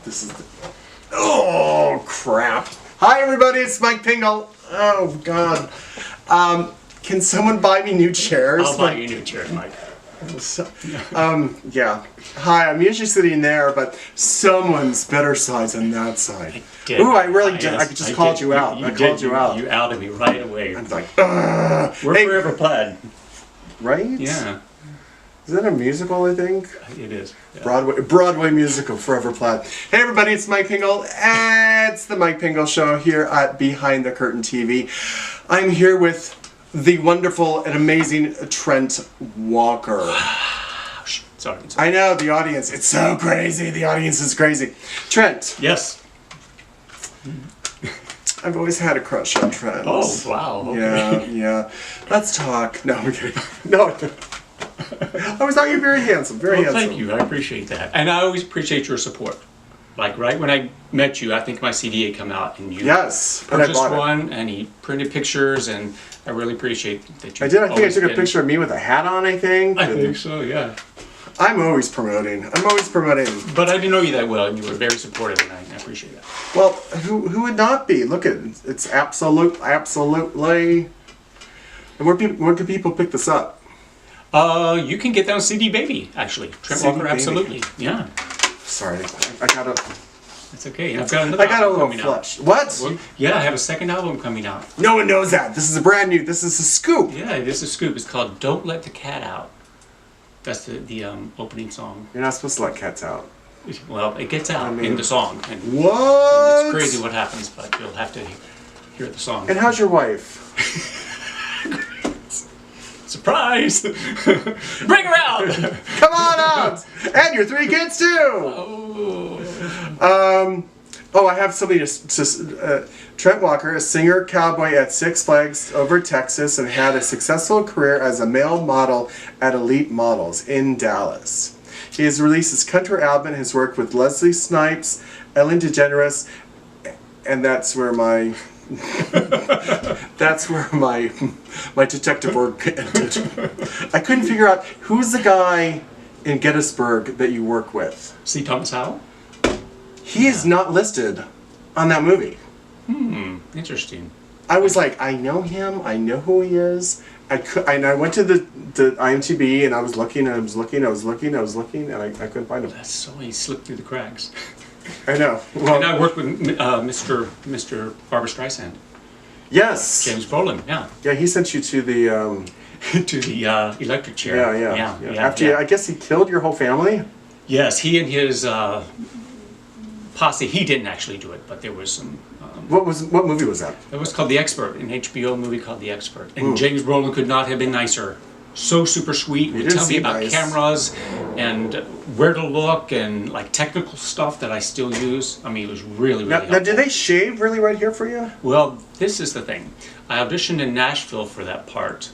This is the... Oh, crap. Hi, everybody. It's Mike Pingle. Oh, God. Can someone buy me new chairs? I'll buy you new chairs, Mike. So, yeah. Hi, I'm usually sitting there, but someone's better size than that side. Ooh, I really did. I just called you out. I called you out. You outed me right away. I'm like, We're forever plaid. Right? Yeah. Is that a musical, I think? It is. Yeah. Broadway musical, Forever Plaid. Hey everybody, it's Mike Pingle. It's the Mike Pingle Show here at Behind the Curtain TV. I'm here with the wonderful and amazing Trent Walker. Sorry. I know, the audience, it's so crazy. The audience is crazy. Trent. Yes. I've always had a crush on Trent. Oh, wow. Okay. Yeah. Let's talk. No, I'm kidding. No. I was thought you were very handsome, very handsome. Thank you, I appreciate that. And I always appreciate your support. Like right when I met you, I think my CD had come out and you purchased one and he printed pictures and I really appreciate that you I did, I think I took a picture of me with a hat on, I think. I think so, yeah. I'm always promoting. But I didn't know you that well and you were very supportive and I appreciate that. Well, who would not be? Look at it. It's absolutely. And where can people pick this up? You can get that on CD Baby, actually. Trent Walker, absolutely. Yeah. Sorry, I got a... That's okay. I've got another album little coming flush. out. What? Well, yeah, I have a second album coming out. No one knows that. This is a brand new, this is a scoop. Yeah, this is a scoop. It's called Don't Let the Cat Out. That's the opening song. You're not supposed to let cats out. Well, it gets out in the song. And, what? And it's crazy what happens, but you'll have to hear the song. And how's your wife? Surprise! Bring her out! Come on out! And your 3 kids too! Oh, I have somebody Trent Walker, a singer cowboy at Six Flags over Texas and had a successful career as a male model at Elite Models in Dallas. He has released his country album and has worked with Leslie Snipes, Ellen DeGeneres, and that's where my my detective work ended. I couldn't figure out who's the guy in Gettysburg that you work with. C. Thomas Howell? He is not listed on that movie. Interesting. I was like, I know him. I know who he is. And I went to the IMDb and I was looking and I was looking and I couldn't find him. That's so he slipped through the cracks. I know. Well, and I worked with Mr. Barbra Streisand. Yes. James Brolin. Yeah. Yeah, he sent you to the to the electric chair. Yeah. After I guess he killed your whole family. Yes, he and his posse. He didn't actually do it, but there was some. What movie was that? It was called The Expert, an HBO movie called The Expert. And James Brolin could not have been nicer. So super sweet. Would tell me about cameras and where to look and like technical stuff that I still use. I mean, it was really helpful. Now, did they shave really right here for you? Well, this is the thing. I auditioned in Nashville for that part.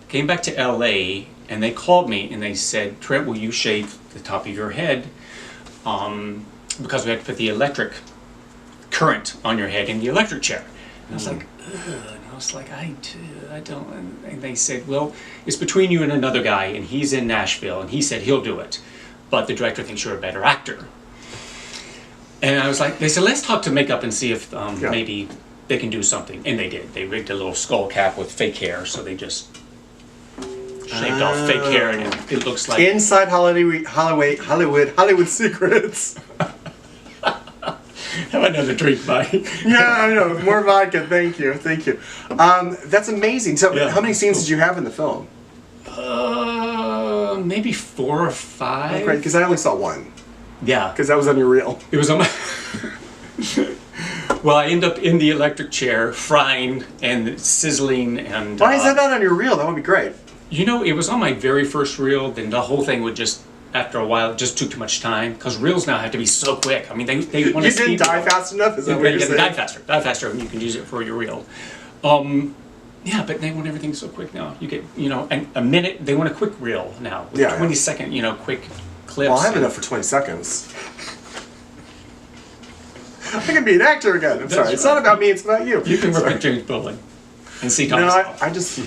Came back to LA and they called me and they said, Trent, will you shave the top of your head? Because we had to put the electric current on your head in the electric chair. And I was like, ugh. And I was like, I don't. And they said, well, it's between you and another guy, and he's in Nashville, and he said he'll do it. But the director thinks you're a better actor. And I was like, they said, let's talk to makeup and see if maybe they can do something. And they did. They rigged a little skull cap with fake hair, so they just shaved off fake hair, and it looks like... Inside Hollywood Secrets. Have another drink, Mike. Yeah, I know. More vodka. Thank you. That's amazing. So, how many scenes did you have in the film? Maybe 4 or 5. Right, because I only saw 1. Yeah. Because that was on your reel. It was on my... Well, I end up in the electric chair, frying and sizzling and... Why is that not on your reel? That would be great. You know, it was on my very first reel, then the whole thing would just... After a while, it just took too much time because reels now have to be so quick. I mean, they want to. You didn't die fast enough. Is that what you're saying? Die faster, and you can use it for your reel. Yeah, but they want everything so quick now. You get, and a minute. They want a quick reel now with 20-second, quick clips. Well, I have enough for 20 seconds. I can be an actor again. I'm sorry. Right. It's not about me. It's about you. You can work with James Brolin and see Thomas. No, I just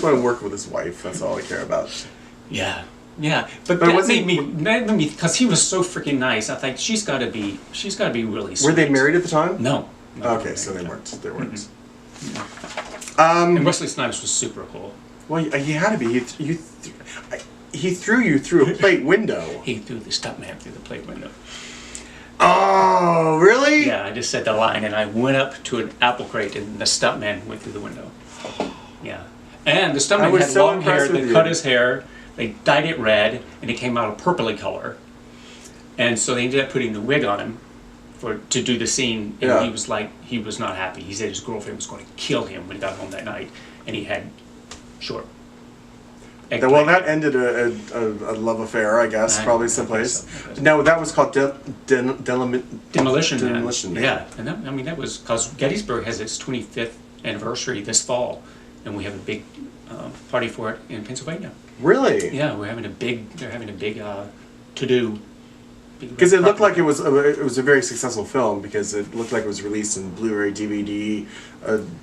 want to work with his wife. That's all I care about. Yeah. Yeah, but that made me, because he was so freaking nice. I think she's got to be really sweet. Were they married at the time? No. Okay, so they weren't. They weren't. Mm-hmm. And Wesley Snipes was super cool. Well, he had to be. He threw you through a plate window. He threw the stuntman through the plate window. Oh, really? Yeah, I just said the line, and I went up to an apple crate, and the stuntman went through the window. Yeah, and the stuntman had long hair. They cut his hair. They dyed it red, and it came out a purpley color. And so they ended up putting the wig on him to do the scene, and he was not happy. He said his girlfriend was going to kill him when he got home that night, and he had short. Well, that ended a love affair, I guess, probably someplace. So. No, that was called Demolition Man. Yeah, and that was because Gettysburg has its 25th anniversary this fall, and we have a big party for it in Pennsylvania. Really? Yeah, they're having a big to-do. Because it looked like it was a very successful film, because it looked like it was released in Blu-ray, DVD,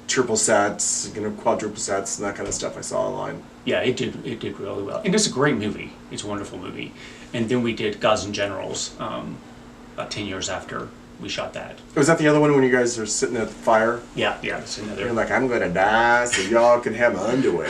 triple sets, quadruple sets, and that kind of stuff I saw online. Yeah, it did really well, and it's a great movie. It's a wonderful movie. And then we did Gods and Generals about 10 years after we shot that. Was that the other one when you guys are sitting at the fire? Yeah, it's another. You're like, I'm gonna die, so y'all can have my underwear.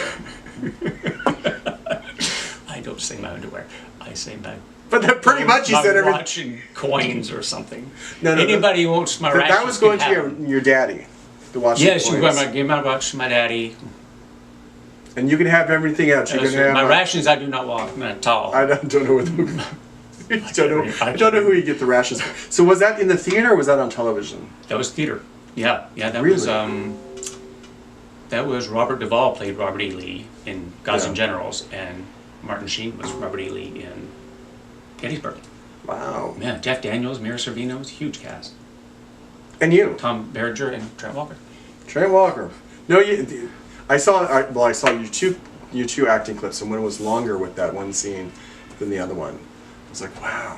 I don't say my underwear. I say my. But that pretty much you said everything. Watch and coins or something. No. Anybody who wants my rations. That was going to your daddy. The watch. Yes, you give my watch to my daddy. And you can have everything else. You can have my rations. I do not walk at all. I don't know what. I don't know who you get the rations from. So was that in the theater or was that on television? That was theater. Yeah. That really? Was that was Robert Duvall played Robert E. Lee in Gods and Generals, and Martin Sheen was Robert E. Lee in Gettysburg. Wow. Yeah, Jeff Daniels, Mira Sorvino, huge cast. And you? Tom Berenger and Trent Walker. Trent Walker. No, I saw your two acting clips, and one was longer with that one scene than the other one. I was like, wow,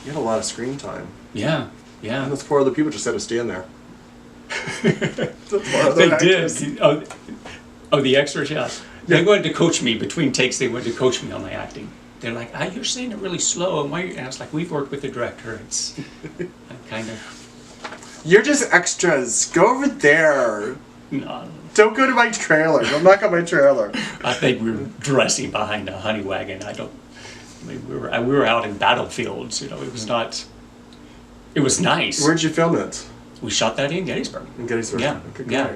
you had a lot of screen time. Yeah. And those poor other people just had to stand there. They did. Oh, the extras, yeah. They wanted to coach me between takes. They wanted to coach me on my acting. They're like, you're saying it really slow, and I was like, we've worked with the director. It's kind of. You're just extras. Go over there. No. Don't go to my trailer. Don't knock on my trailer. I think we were dressing behind a honey wagon. We were out in battlefields. It was not. It was nice. Where'd you film it? We shot that in Gettysburg. In Gettysburg. Yeah. Okay, great. Yeah.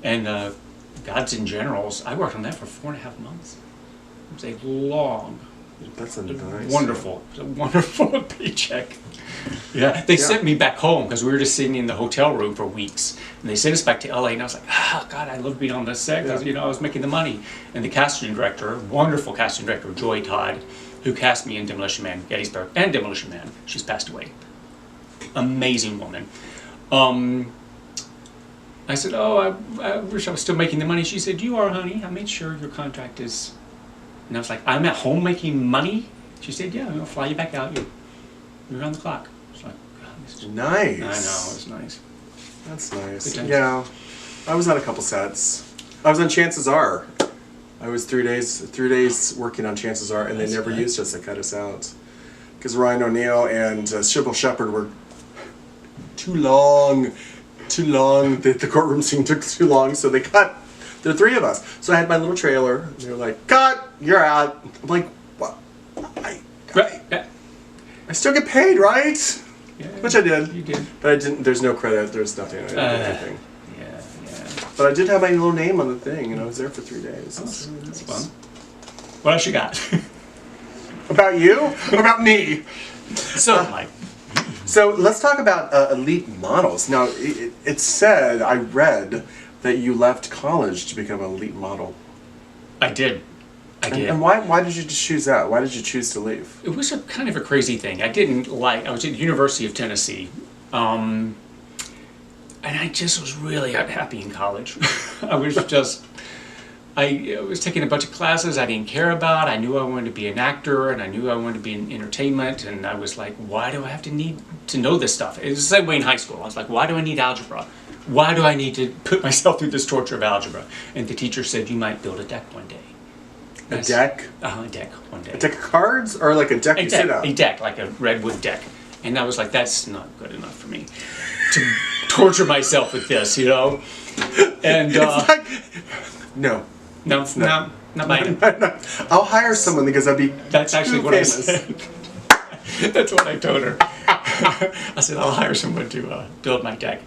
And Gods and Generals. I worked on that for 4.5 months. It was a long. That's a nice. Wonderful. It was a wonderful paycheck. Yeah. They sent me back home because we were just sitting in the hotel room for weeks. And they sent us back to LA, and I was like, God, I love being on this set because, I was making the money. And the casting director, wonderful casting director, Joy Todd, who cast me in Demolition Man, Gettysburg, and Demolition Man. She's passed away. Amazing woman. I said, I wish I was still making the money. She said, you are, honey. I made sure your contract is... And I was like, I'm at home making money? She said, yeah, I'll fly you back out. You're on the clock. I was like, God, this is nice. I know, it's nice. That's nice. Yeah. I was on a couple sets. I was on Chances Are. I was 3 days working on Chances Are, and they never used us. They cut us out. Because Ryan O'Neal and Sybil Shepherd were too long. The courtroom scene took too long, so they cut. There were 3 of us. So I had my little trailer, and they were like, cut, you're out. I'm like, what? I still get paid, right? Yeah, which I did. You did. But I didn't, there's no credit, there's nothing. I didn't do anything. Yeah. But I did have my little name on the thing, and I was there for 3 days. That's fun. What else you got? About you? Or about me? So let's talk about elite models. Now, it said, I read, that you left college to become an elite model. I did. And why did you just choose that? Why did you choose to leave? It was a kind of a crazy thing. I was at the University of Tennessee. And I just was really unhappy in college. I was taking a bunch of classes I didn't care about. I knew I wanted to be an actor, and I knew I wanted to be in entertainment, and I was like, why do I have to need to know this stuff? It was the same way in high school. I was like, why do I need algebra? Why do I need to put myself through this torture of algebra? And the teacher said, you might build a deck one day. A deck? A deck, one day. A deck of cards? Or like a deck you sit on? A deck, like a redwood deck. And I was like, that's not good enough for me to torture myself with this, you know? And, it's like, no. No, it's not mine. I'll hire someone because I'd be That's actually what famous. I said. That's what I told her. I said, I'll hire someone to build my deck.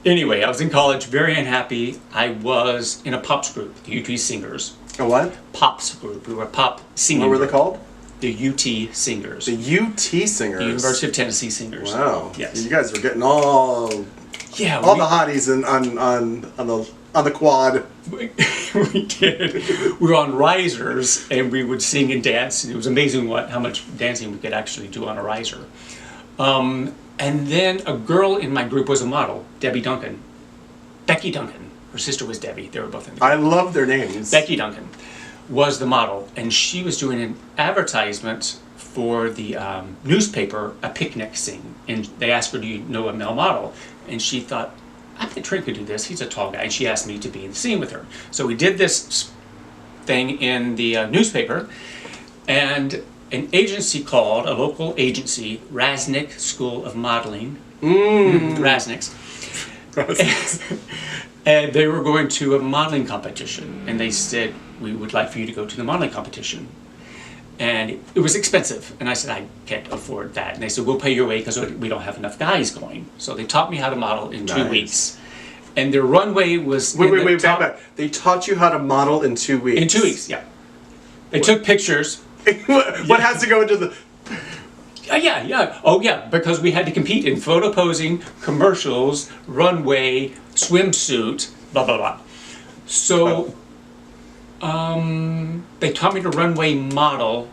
Anyway, I was in college, very unhappy. I was in a pops group, the UT Singers. A what? Pops group. We were a pop singing What were they group. called? The UT Singers. The UT Singers. The University of Tennessee Singers. Wow. Yes. You guys were getting all the hotties on the quad. We did. We were on risers and we would sing and dance. It was amazing how much dancing we could actually do on a riser. And then a girl in my group was a model, Becky Duncan. Her sister was Debbie. They were both in the group. I love their names. Becky Duncan was the model, and she was doing an advertisement for the newspaper, A Picnic Scene. And they asked her, do you know a male model? And she thought, I bet Trent could do this. He's a tall guy. And she asked me to be in the scene with her. So we did this thing in the newspaper, and an agency called, a local agency, Rasnick School of Modeling. Rasnick's. And they were going to a modeling competition, and they said, we would like for you to go to the modeling competition. And it was expensive, and I said, I can't afford that. And they said, we'll pay your way because we don't have enough guys going. So they taught me how to model in 2 weeks. And their runway was Wait, back. They taught you how to model in 2 weeks? In 2 weeks, yeah. They took pictures. What has to go into the... Yeah. Oh, yeah, because we had to compete in photo posing, commercials, runway, swimsuit, blah, blah, blah. So they taught me to runway model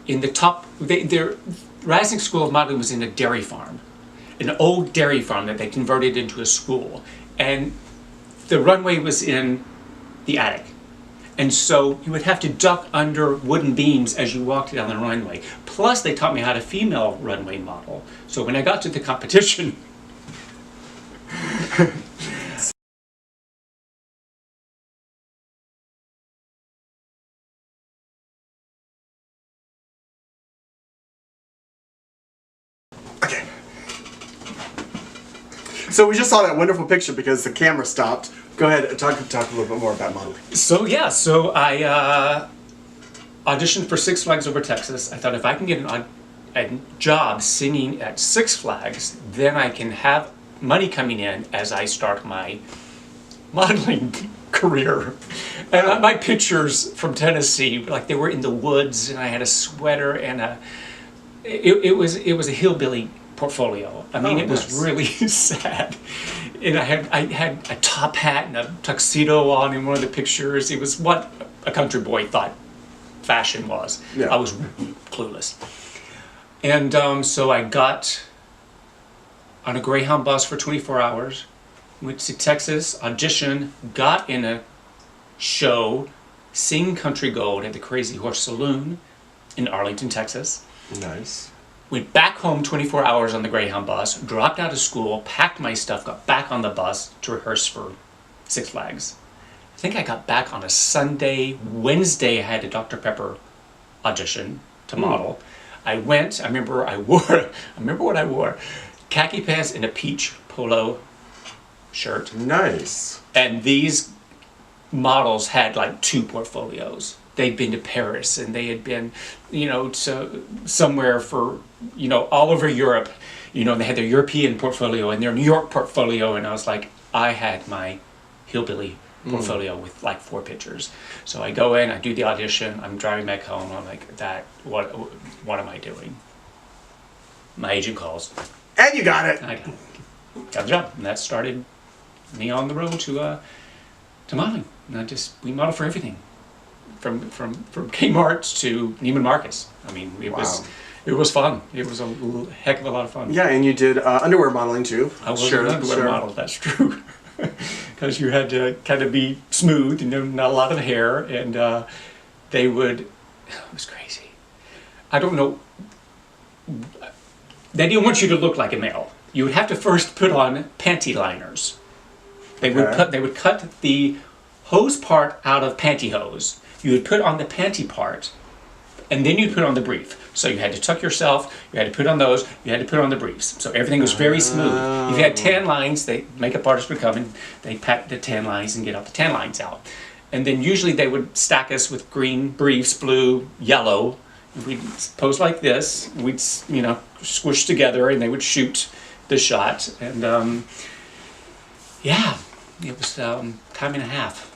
in the top... Their Rasnick School of Modeling was in a dairy farm, an old dairy farm that they converted into a school. And the runway was in the attic. And so you would have to duck under wooden beams as you walked down the runway. Plus, they taught me how to female runway model. So when I got to the competition... Okay. So we just saw that wonderful picture because the camera stopped. Go ahead and talk a little bit more about modeling. So I auditioned for Six Flags Over Texas. I thought if I can get a job singing at Six Flags, then I can have money coming in as I start my modeling career. And my pictures from Tennessee, like they were in the woods, and I had a sweater and it was a hillbilly portfolio. I mean, it was really sad. And I had a top hat and a tuxedo on in one of the pictures. It was what a country boy thought fashion was. Yeah. I was clueless. And so I got on a Greyhound bus for 24 hours, went to Texas, auditioned, got in a show, sing Country Gold at the Crazy Horse Saloon in Arlington, Texas. Nice. Went back home 24 hours on the Greyhound bus, dropped out of school, packed my stuff, got back on the bus to rehearse for Six Flags. I think I got back on a Sunday. Wednesday I had a Dr. Pepper audition to model. I went, I remember what I wore. Khaki pants and a peach polo shirt. Nice. And these models had like 2 portfolios. They'd been to Paris and they had been, to somewhere for, all over Europe. They had their European portfolio and their New York portfolio. And I was like, I had my hillbilly portfolio with like 4 pictures. So I go in, I do the audition, I'm driving back home. I'm like, what am I doing? My agent calls. And you got it. I got the job. And that started me on the road to modeling. And we model for everything. From Kmart to Neiman Marcus. I mean, it was fun. It was a heck of a lot of fun. Yeah, and you did underwear modeling too. I was an underwear model, that's true. Because you had to kind of be smooth, not a lot of hair, and it was crazy. I don't know, they didn't want you to look like a male. You would have to first put on panty liners. They would cut the hose part out of pantyhose. you would put on the panty part, and then you'd put on the brief. So you had to tuck yourself, you had to put on those, you had to put on the briefs. So everything was very smooth. If you had tan lines, makeup artists would come and they pat the tan lines and get all the tan lines out. And then usually they would stack us with green briefs, blue, yellow. We'd pose like this, we'd, you know, squish together, and they would shoot the shot. And yeah, it was time and a half.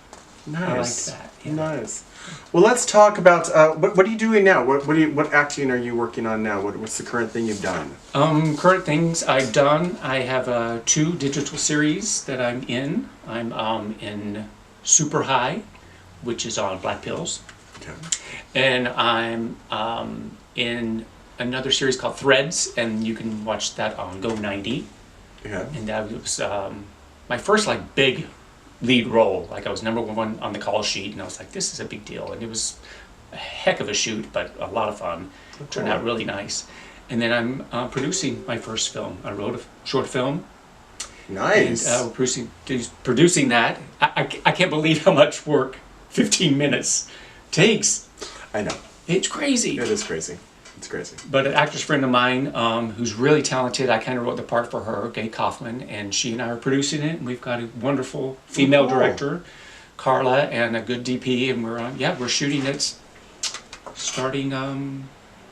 Nice. I liked that. Yeah. Nice. Well, let's talk about what are you doing now? What acting are you working on now? What's the current thing you've done? Current things I've done. I have 2 digital series that I'm in. I'm in SUPERHIGH, which is on Black Pills. Okay. And I'm in another series called Threads, and you can watch that on Go 90. Yeah. And that was my first like big lead role. Like I was #1 on the call sheet, and I was like, this is a big deal. And it was a heck of a shoot, but a lot of fun. Cool. Turned out really nice. And then I'm producing my first film. I wrote a short film. Nice. And we're producing that. I can't believe how much work 15 minutes takes. I know. It's crazy. It is crazy. It's crazy. But an actress friend of mine who's really talented, I kind of wrote the part for her, Gay Kaufman, and she and I are producing it. And we've got a wonderful female director, Carla, and a good DP, and we're shooting it starting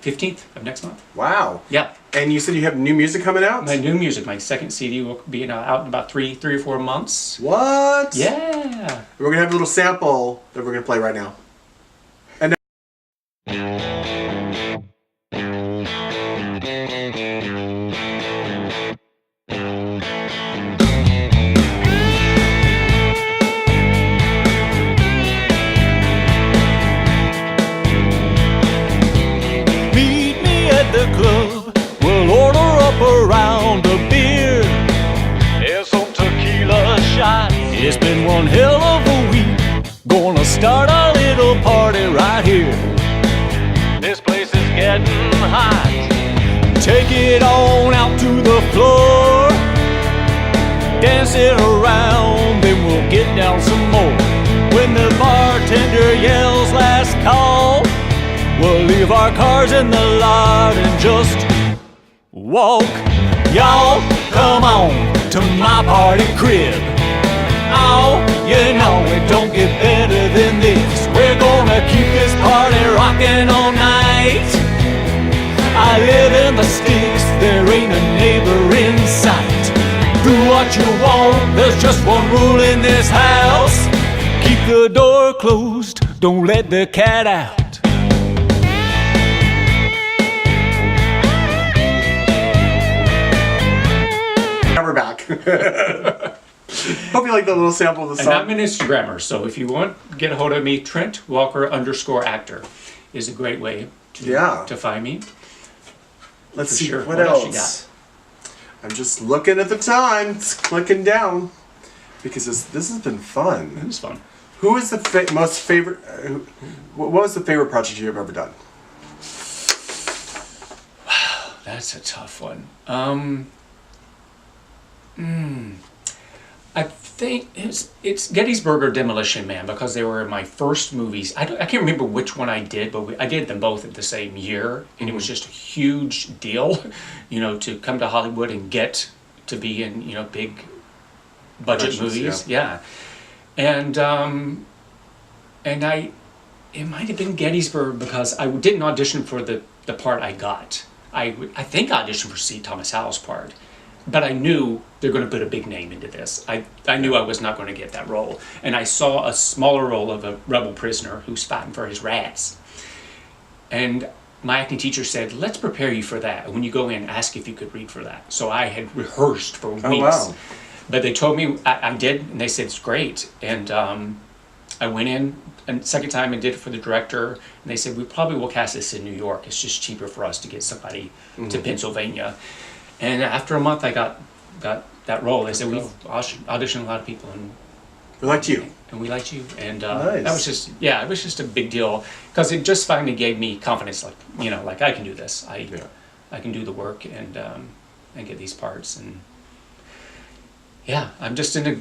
15th of next month. Wow. Yeah. And you said you have new music coming out? My new music, my second CD will be out in about three or 4 months. What? Yeah. We're going to have a little sample that we're going to play right now. And meet me at the club. We'll order up a round of beer and some tequila shots. It's been one hell of a week. Gonna start a little party right here. This place is getting hot. Take it on out to the floor. Dance it around, then we'll get down some more. When the bartender yells last call, we'll leave our cars in the lot and just walk. Y'all, come on to my party crib. Oh, you know it don't get better than this. We're gonna keep this party rocking all night. I live in the sticks, there ain't a neighbor in sight. Do what you want, there's just one rule in this house. Keep the door closed, don't let the cat out. now we're back. Hope you like the little sample of the And song. I'm an Instagrammer, so if you want, get a hold of me. Trent Walker _actor is a great way to find me. Let's For see sure. what What else you else. I'm just looking at the time. It's clicking down because this has been fun. It was fun. Who is the most favorite? What was the favorite project you've ever done? That's a tough one. I think it's Gettysburg or Demolition Man, because they were my first movies. I can't remember which one I did, but I did them both at the same year, and it was just a huge deal, you know, to come to Hollywood and get to be in, you know, big budget movies. Yeah. And it might have been Gettysburg because I didn't audition for the part I got. I think I auditioned for C. Thomas Howell's part, but I knew they're going to put a big name into this. I knew I was not going to get that role. And I saw a smaller role of a rebel prisoner who's fighting for his rats. And my acting teacher said, let's prepare you for that. And when you go in, ask if you could read for that. So I had rehearsed for weeks. Oh, wow. But they told me I did, and they said it's great. And I went in, and second time I did it for the director, and they said, we probably will cast this in New York. It's just cheaper for us to get somebody to Pennsylvania. And after a month, I got that role. They said, we've auditioned a lot of people, and We liked you. And we liked you. And Nice. that was just, yeah, it was just a big deal, because it just finally gave me confidence, like, you know, like I can do this. I can do the work and get these parts. And yeah, I'm just in a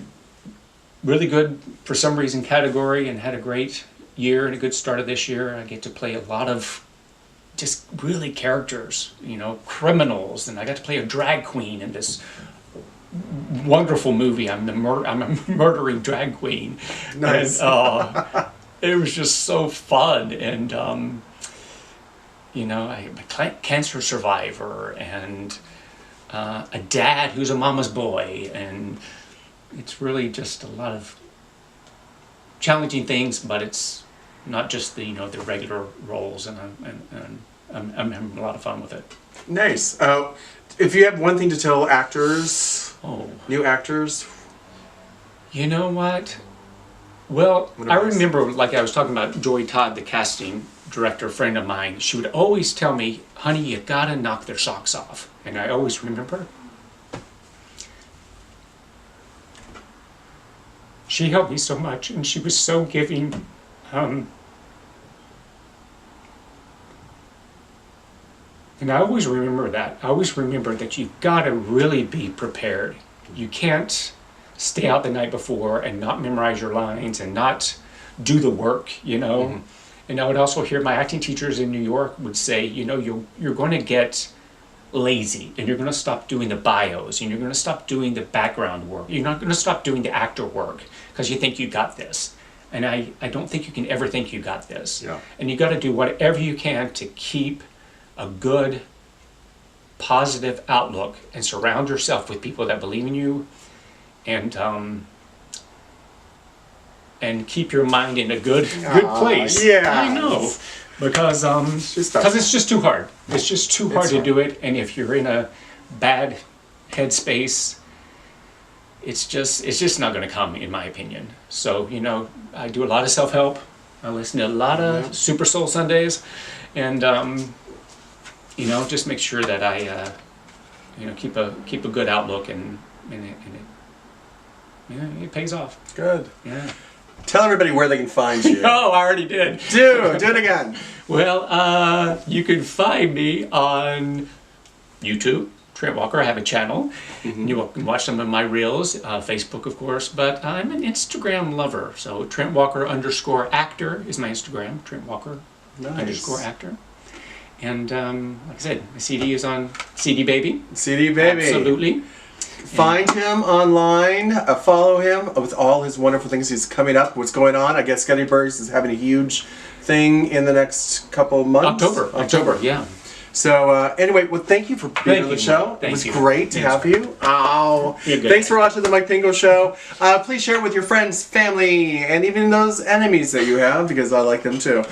really good, for some reason, category, and had a great year and a good start of this year. I get to play a lot of just really characters, you know, criminals, and I got to play a drag queen in this wonderful movie. I'm a murdering drag queen. Nice. And, it was just so fun, and you know, I'm a cancer survivor, and a dad who's a mama's boy, and it's really just a lot of challenging things, but it's not just the, you know, the regular roles, and I'm having a lot of fun with it. Nice. If you have one thing to tell actors, Oh, new actors, you know what? Well, What I advice? remember, like I was talking about Joy Todd, the casting director friend of mine. She would always tell me, "Honey, you gotta knock their socks off," and I always remember. She helped me so much, and she was so giving. And I always remember that. I always remember that you've got to really be prepared. You can't stay out the night before and not memorize your lines and not do the work, you know. Mm-hmm. And I would also hear my acting teachers in New York would say, you know, you're going to get lazy, and you're going to stop doing the bios, and you're going to stop doing the background work. You're not going to stop doing the actor work because you think you got this. And I don't think you can ever think you got this. Yeah. And you got to do whatever you can to keep a good, positive outlook and surround yourself with people that believe in you, and keep your mind in a good place. yeah. I know, because it's just too hard. It's just too hard to do it, and if you're in a bad headspace, it's just not going to come, in my opinion. So, you know, I do a lot of self-help. I listen to a lot of Super Soul Sundays, and you know, just make sure that I you know, keep a good outlook, and it pays off. Good. Yeah. Tell everybody where they can find you. Oh, I already did. Do it again. Well, you can find me on YouTube, Trent Walker. I have a channel. You can watch some of my reels, Facebook, of course, but I'm an Instagram lover. So Trent Walker _actor is my Instagram, Trent Walker _actor. And like I said, my CD is on CD Baby. CD Baby. Absolutely. Find him online, follow him with all his wonderful things he's coming up, what's going on. I guess Gettysburg is having a huge thing in the next couple months. October, yeah. So anyway, well, thank you for being on the show. It was great to have you. Oh, thanks for watching the Mike Pingle Show. Please share it with your friends, family, and even those enemies that you have, because I like them too.